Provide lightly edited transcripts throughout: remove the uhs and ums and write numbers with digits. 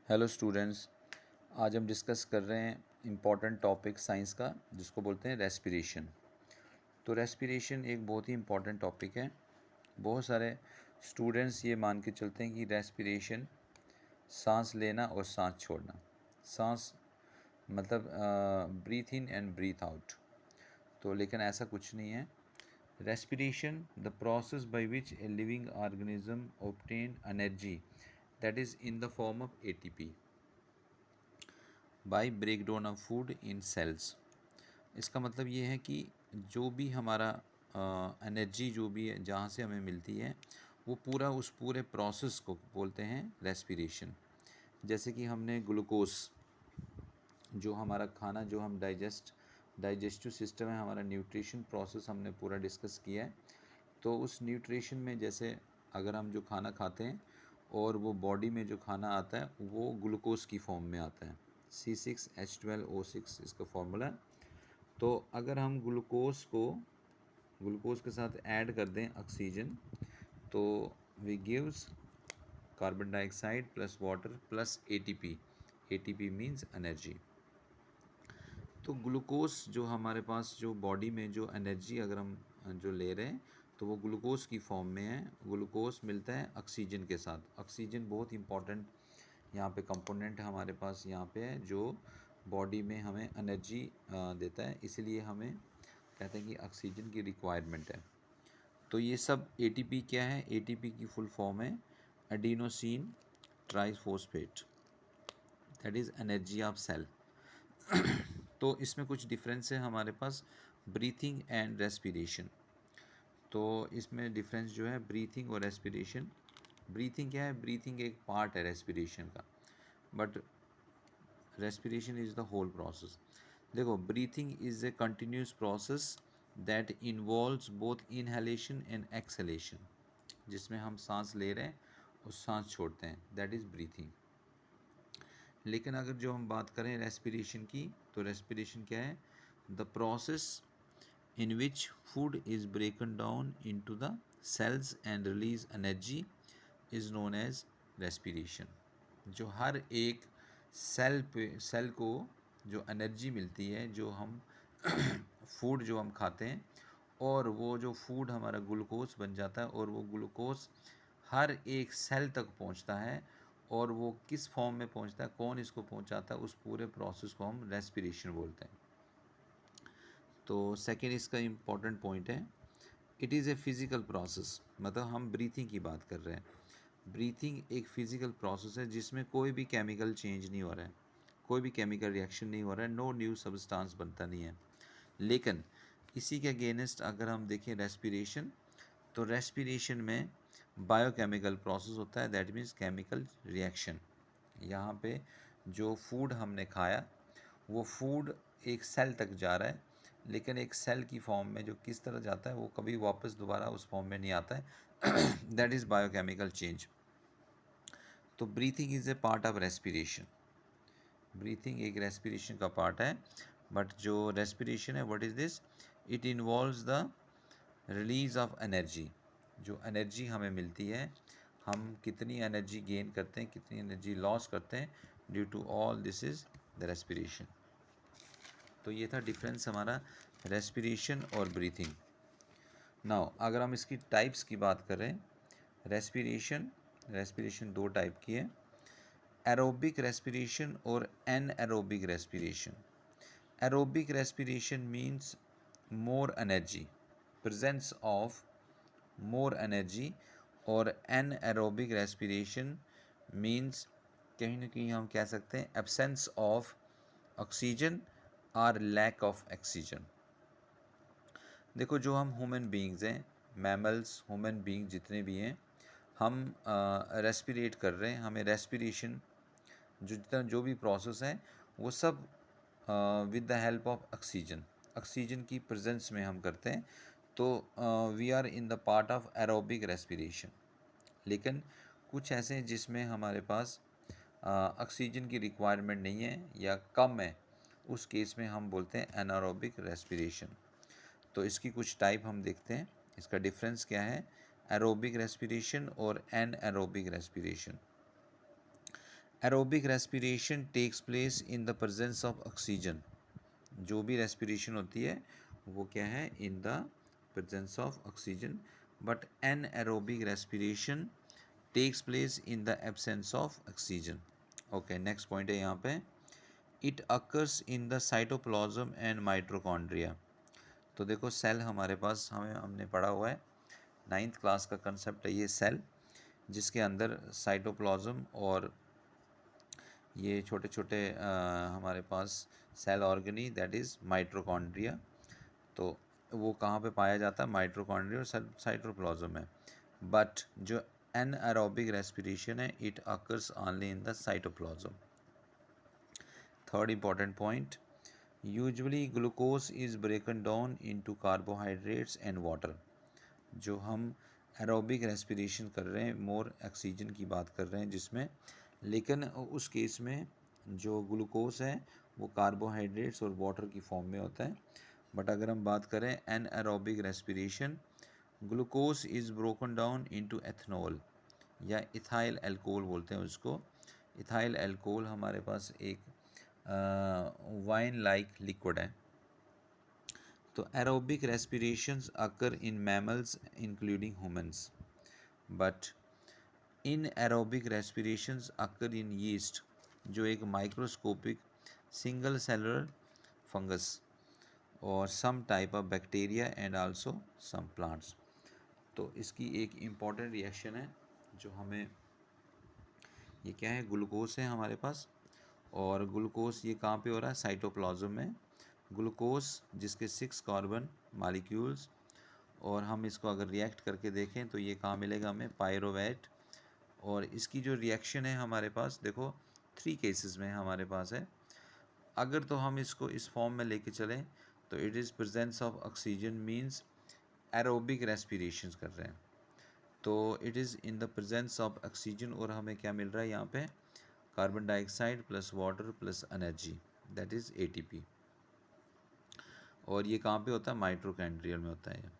Hello students, आज हम discuss कर रहे हैं इम्पॉर्टेंट टॉपिक साइंस का जिसको बोलते हैं रेस्पिरेशन। तो रेस्पिरेशन एक बहुत ही इम्पॉर्टेंट टॉपिक है। बहुत सारे स्टूडेंट्स ये मान के चलते हैं कि रेस्पिरेशन सांस लेना और सांस छोड़ना, सांस मतलब breathe in and breathe out. तो लेकिन ऐसा कुछ नहीं है। Respiration the process by which a living organism obtain energy that is in the form of ATP by break down of food in cells. इसका मतलब ये है कि जो भी हमारा एनर्जी जो भी है जहाँ से हमें मिलती है वो पूरा उस पूरे प्रोसेस को बोलते हैं रेस्पिरेशन। जैसे कि हमने ग्लूकोज, जो हमारा खाना जो हम डाइजेस्टिव सिस्टम है, हमारा न्यूट्रिशन प्रोसेस हमने पूरा डिस्कस किया है। तो उस न्यूट्रिशन में जैसे अगर हम जो खाना खाते हैं और वो बॉडी में जो खाना आता है वो ग्लूकोज की फॉर्म में आता है, C6H12O6 इसका फॉर्मूला। तो अगर हम ग्लूकोज के साथ ऐड कर दें ऑक्सीजन, तो we gives carbon dioxide plus water plus ATP. ATP means energy. तो ग्लूकोज जो हमारे पास जो बॉडी में जो एनर्जी अगर हम जो ले रहे हैं तो वो ग्लूकोज की फॉर्म में है। ग्लूकोज मिलता है ऑक्सीजन के साथ। ऑक्सीजन बहुत इंपॉर्टेंट यहाँ पे कंपोनेंट हमारे पास यहाँ पे है जो बॉडी में हमें एनर्जी देता है, इसलिए हमें कहते हैं कि ऑक्सीजन की रिक्वायरमेंट है। तो ये सब एटीपी क्या है? एटीपी की फुल फॉर्म है adenosine triphosphate, that is energy of cell. तो इसमें कुछ डिफरेंस है हमारे पास ब्रीथिंग एंड रेस्पिरेशन। तो इसमें डिफरेंस जो है ब्रीथिंग और रेस्पिरेशन। ब्रीथिंग क्या है? ब्रीथिंग एक पार्ट है रेस्पिरेशन का, but respiration is the whole process. देखो, breathing is a continuous process that involves both inhalation and exhalation, जिसमें हम सांस ले रहे हैं और सांस छोड़ते हैं, दैट इज़ ब्रीथिंग। लेकिन अगर जो हम बात करें रेस्पिरेशन की, तो रेस्पिरेशन क्या है? The process in which food is broken down into the cells and release energy is known as respiration. जो हर एक सेल को जो एनर्जी मिलती है, जो हम फूड जो हम खाते हैं और वो जो फूड हमारा ग्लूकोज बन जाता है और वो ग्लूकोज हर एक सेल तक पहुंचता है, और वो किस फॉर्म में पहुंचता है, कौन इसको पहुंचाता है, उस पूरे प्रोसेस को हम रेस्पिरेशन बोलते हैं। तो सेकेंड इसका इम्पॉर्टेंट पॉइंट है, it is a physical process. मतलब हम ब्रीथिंग की बात कर रहे हैं। ब्रीथिंग एक फिज़िकल प्रोसेस है जिसमें कोई भी केमिकल चेंज नहीं हो रहा है, कोई भी केमिकल रिएक्शन नहीं हो रहा है, नो न्यू सब्सटेंस बनता नहीं है। लेकिन इसी के अगेंस्ट अगर हम देखें रेस्पिरेशन, तो रेस्पिरेशन में बायोकेमिकल प्रोसेस होता है, दैट मीन्स केमिकल रिएक्शन। यहाँ पे जो फूड हमने खाया वो फूड एक सेल तक जा रहा है, लेकिन एक सेल की फॉर्म में जो किस तरह जाता है वो कभी वापस दोबारा उस फॉर्म में नहीं आता है, दैट इज़ बायोकेमिकल चेंज। तो breathing is A part of respiration. Breathing एक रेस्पिरेशन का पार्ट है, बट जो रेस्पिरेशन है what is this? It involves the release of energy. जो एनर्जी हमें मिलती है, हम कितनी एनर्जी गेन करते हैं, कितनी एनर्जी लॉस करते हैं, due to all this is the respiration. तो ये था डिफरेंस हमारा रेस्पिरेशन और ब्रीथिंग। नाउ अगर हम इसकी टाइप्स की बात करें, रेस्पिरेशन दो टाइप की है, एरोबिक रेस्पिरेशन और anaerobic respiration. Aerobic respiration means more energy, presence of more energy, और एनएरोबिक रेस्पिरेशन मीन्स कहीं ना कहीं हम कह सकते हैं एब्सेंस ऑफ ऑक्सीजन और लैक ऑफ ऑक्सीजन। देखो, जो हम ह्यूमन बींग्स हैं, मैमल्स, ह्यूमन बींग जितने भी हैं, हम रेस्पिरेट कर रहे हैं, हमें रेस्पिरेशन जो भी प्रोसेस है वो सब with the help of oxygen, oxygen की प्रेजेंस में हम करते हैं। तो we are in the part of aerobic respiration. लेकिन कुछ ऐसे हैं जिसमें हमारे पास ऑक्सीजन की रिक्वायरमेंट नहीं है या कम है, उस केस में हम बोलते हैं एनारोबिक रेस्पिरेशन। तो इसकी कुछ टाइप हम देखते हैं, इसका डिफरेंस क्या है एरोबिक रेस्पिरेशन और anaerobic respiration. Aerobic respiration takes place in the presence of oxygen. जो भी रेस्पिरेशन होती है वो क्या है, in the presence of oxygen. But anaerobic respiration takes place in the absence of oxygen. Okay, next point है यहाँ पे, it occurs in the cytoplasm and mitochondria. तो देखो सेल हमारे पास हमने पढ़ा हुआ है, 9th क्लास का कंसेप्ट है ये सेल, जिसके अंदर साइटोप्लाज्म और ये छोटे छोटे हमारे पास सेल ऑर्गेनी दैट इज़ माइटोकॉन्ड्रिया। तो वो कहाँ पे पाया जाता है, माइटोकॉन्ड्रिया और साइटोप्लाज्म में। बट जो एनारोबिक रेस्पिरेशन है it occurs only in the cytoplasm. Third important point, usually glucose is broken down into carbohydrates and water. जो हम एरोबिक रेस्पिरेशन कर रहे हैं, मोर ऑक्सीजन की बात कर रहे हैं जिसमें, लेकिन उस केस में जो ग्लूकोज है वो कार्बोहाइड्रेट्स और वाटर की फॉर्म में होता है। बट अगर हम बात करें anaerobic respiration, glucose is broken down into ethanol या इथाइल एल्कोहल बोलते हैं उसको। इथाइल एल्कोहल हमारे पास एक वाइन लाइक लिक्विड है। तो aerobic respirations occur in mammals including humans, but in aerobic respirations occur in yeast, जो एक माइक्रोस्कोपिक सिंगल सेलुलर फंगस और some type of bacteria and also some plants. तो इसकी एक इम्पॉर्टेंट रिएक्शन है जो हमें, ये क्या है, ग्लूकोज है हमारे पास, और ग्लूकोज ये कहाँ पे हो रहा है, साइटोप्लाज्म में। ग्लूकोज जिसके 6 कार्बन मालिक्यूल्स, और हम इसको अगर रिएक्ट करके देखें तो ये कहाँ मिलेगा हमें, पायरोवेट। और इसकी जो रिएक्शन है हमारे पास देखो 3 केसेस में हमारे पास है। अगर तो हम इसको इस फॉर्म में लेके चलें तो it is presence of oxygen means aerobic respiration कर रहे हैं, तो it is in the presence of oxygen, और हमें क्या मिल रहा है यहाँ पे, carbon dioxide plus water plus energy that is ATP. और ये कहाँ पे होता है, माइटोकॉन्ड्रियल में होता है।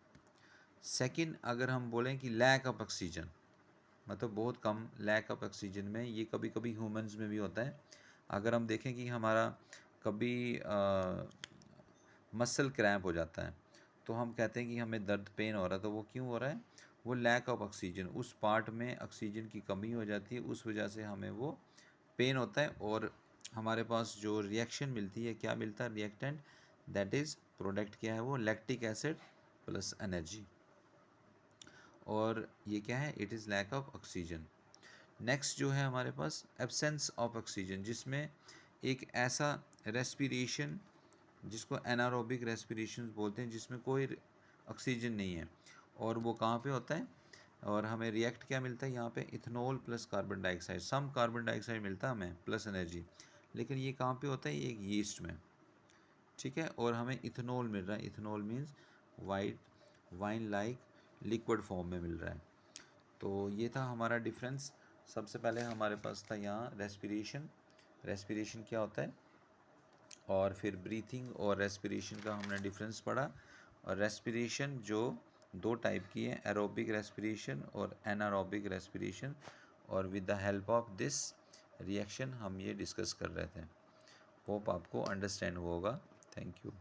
सेकंड, अगर हम बोलें कि लैक ऑफ ऑक्सीजन, मतलब बहुत कम लैक ऑफ ऑक्सीजन में, ये कभी कभी ह्यूमंस में भी होता है। अगर हम देखें कि हमारा कभी मसल क्रैम्प हो जाता है तो हम कहते हैं कि हमें दर्द, पेन हो रहा है, तो वो क्यों हो रहा है, वो लैक ऑफ ऑक्सीजन, उस पार्ट में ऑक्सीजन की कमी हो जाती है, उस वजह से हमें वो पेन होता है। और हमारे पास जो रिएक्शन मिलती है, क्या मिलता है रिएक्टेंट, दैट इज़ प्रोडक्ट क्या है वो, लैक्टिक एसिड प्लस एनर्जी, और ये क्या है, it is lack of oxygen. Next जो है हमारे पास एब्सेंस ऑफ ऑक्सीजन, जिसमें एक ऐसा रेस्पिरेशन जिसको एनारोबिक रेस्पिरेशन बोलते हैं, जिसमें कोई ऑक्सीजन नहीं है, और वो कहाँ पे होता है, और हमें रिएक्ट क्या मिलता है यहाँ पे, इथेनॉल प्लस कार्बन डाइऑक्साइड, सम कार्बन डाइऑक्साइड मिलता है हमें प्लस एनर्जी, लेकिन ये कहाँ पे होता है, ये एक यीस्ट में, ठीक है, और हमें इथेनॉल मिल रहा है। Ethanol means white wine like liquid form में मिल रहा है। तो ये था हमारा डिफरेंस। सबसे पहले हमारे पास था यहाँ रेस्पिरेशन, रेस्पिरेशन क्या होता है, और फिर ब्रीथिंग और रेस्पिरेशन का हमने डिफरेंस पढ़ा। और रेस्पिरेशन जो 2 टाइप की है, एरोबिक रेस्पिरेशन और एनारोबिक रेस्पिरेशन, और with the help of this reaction हम ये डिस्कस कर रहे थे। होप आपको अंडरस्टैंड हुआ होगा। Thank you.